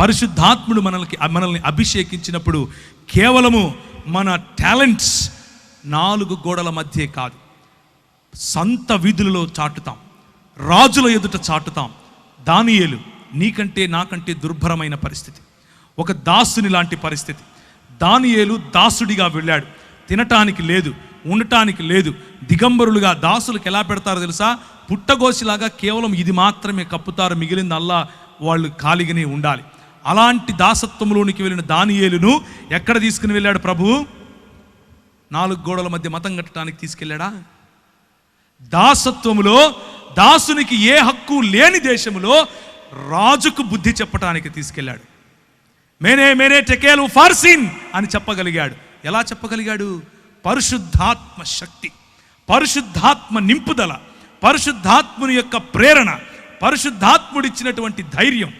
పరిశుద్ధాత్ముడు మనల్ని అభిషేకించినప్పుడు కేవలము మన టాలెంట్స్ 4 గోడల మధ్య కాదు, సంత వీధులలో చాటుతాం, రాజుల ఎదుట చాటుతాం. దానియేలు నీకంటే నాకంటే దుర్భరమైన పరిస్థితి, ఒక దాసుని లాంటి పరిస్థితి. దానియేలు దాసుడిగా వెళ్ళాడు, తినటానికి లేదు, ఉండటానికి లేదు, దిగంబరులుగా. దాసులకు ఎలా పెడతారో తెలుసా? పుట్టగోసిలాగా కేవలం ఇది మాత్రమే కప్పుతారు, మిగిలింది అల్లా వాళ్ళు ఖాళీగానే ఉండాలి. అలాంటి దాసత్వంలోనికి వెళ్ళిన దానియేలును ఎక్కడ తీసుకుని వెళ్ళాడు ప్రభువు? 4 గోడల మధ్య మతం కట్టడానికి తీసుకెళ్ళాడా? దాసత్వములో దాసునికి ఏ హక్కు లేని దేశములో రాజుకు బుద్ధి చెప్పడానికి తీసుకెళ్ళాడు. మేనే టెకేలు ఫార్సిన్ అని చెప్పగలిగాడు. ఎలా చెప్పగలిగాడు? పరిశుద్ధాత్మ శక్తి, పరిశుద్ధాత్మ నింపుదల, పరిశుద్ధాత్ముని యొక్క ప్రేరణ, పరిశుద్ధాత్ముడిచ్చినటువంటి ధైర్యం.